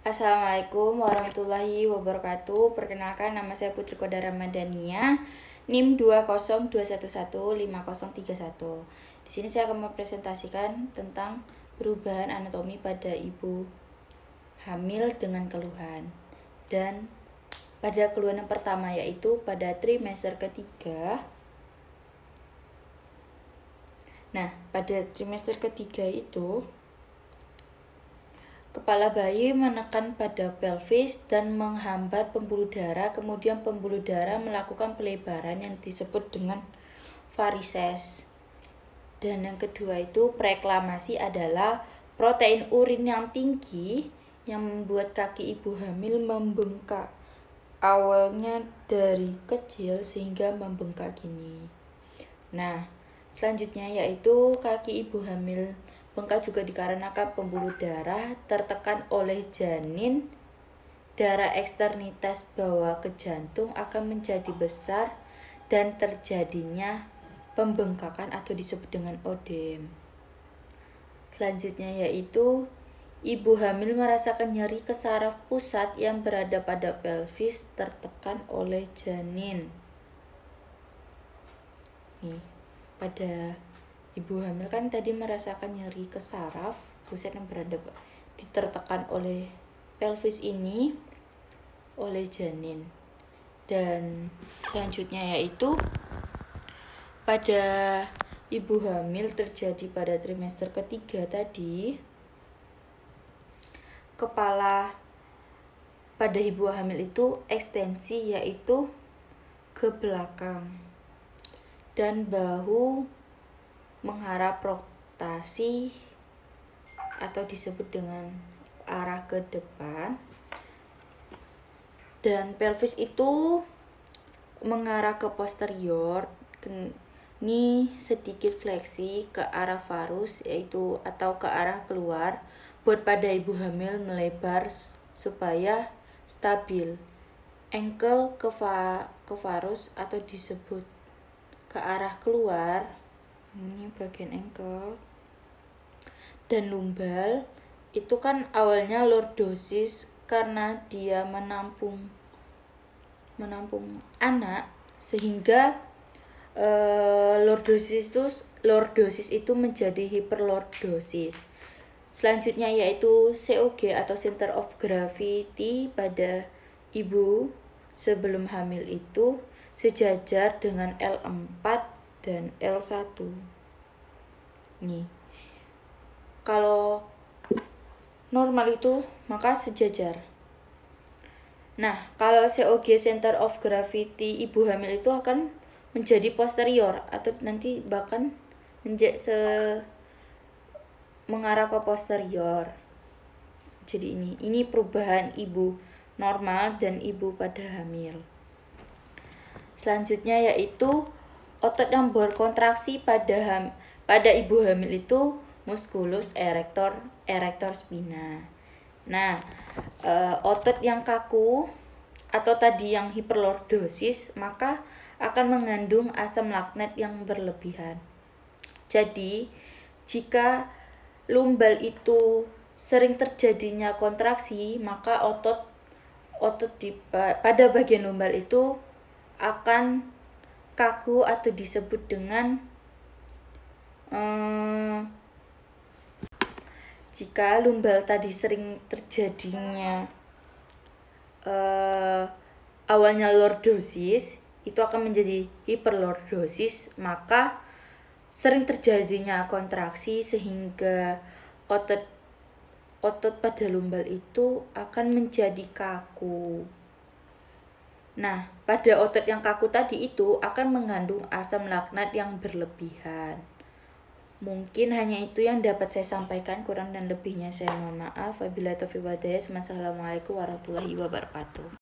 Assalamualaikum warahmatullahi wabarakatuh. Perkenalkan, nama saya Putri Koda Ramadhania, NIM 202115031. Di sini saya akan mempresentasikan tentang perubahan anatomi pada ibu hamil dengan keluhan. Dan pada keluhan yang pertama yaitu pada trimester ketiga. Nah, pada trimester ketiga itu kepala bayi menekan pada pelvis dan menghambat pembuluh darah, kemudian pembuluh darah melakukan pelebaran yang disebut dengan varises. Dan yang kedua itu preeklamasi adalah protein urin yang tinggi yang membuat kaki ibu hamil membengkak. Awalnya dari kecil sehingga membengkak gini. Nah, selanjutnya yaitu kaki ibu hamil bengkak juga dikarenakan pembuluh darah tertekan oleh janin. Darah eksternitas bawah ke jantung akan menjadi besar dan terjadinya pembengkakan atau disebut dengan odem. Selanjutnya yaitu ibu hamil merasakan nyeri ke saraf pusat yang berada pada pelvis tertekan oleh janin. Nih, pada ibu hamil kan tadi merasakan nyeri ke saraf pusat yang berada ditertekan oleh pelvis ini oleh janin. Dan selanjutnya yaitu pada ibu hamil terjadi pada trimester ketiga tadi, kepala pada ibu hamil itu ekstensi yaitu ke belakang dan bahu mengharap rotasi atau disebut dengan arah ke depan, dan pelvis itu mengarah ke posterior. Ini sedikit fleksi ke arah varus yaitu atau ke arah keluar buat pada ibu hamil melebar supaya stabil. Ankle ke varus atau disebut ke arah keluar. Ini bagian ankle. Dan lumbal itu kan awalnya lordosis karena dia menampung anak, sehingga lordosis itu menjadi hiperlordosis. Selanjutnya yaitu COG atau Center of Gravity pada ibu sebelum hamil itu sejajar dengan L4 dan L1. Nih, kalau normal itu maka sejajar. Nah, kalau COG Center of Gravity ibu hamil itu akan menjadi posterior atau nanti bahkan mengarah ke posterior. Jadi ini perubahan ibu normal dan ibu pada hamil. Selanjutnya yaitu otot yang berkontraksi pada ibu hamil itu musculus erector spina. Nah, otot yang kaku atau tadi yang hiperlordosis maka akan mengandung asam laknat yang berlebihan. Jadi, jika lumbal itu sering terjadinya kontraksi, maka otot pada bagian lumbal itu akan kaku atau disebut dengan jika lumbal tadi sering terjadinya awalnya lordosis itu akan menjadi hiperlordosis, maka sering terjadinya kontraksi sehingga otot pada lumbal itu akan menjadi kaku. Nah, pada otot yang kaku tadi itu akan mengandung asam laknat yang berlebihan. Mungkin hanya itu yang dapat saya sampaikan, kurang dan lebihnya saya mohon maaf. Wabillahi taufiq wal hidayah. Wassalamualaikum warahmatullahi wabarakatuh.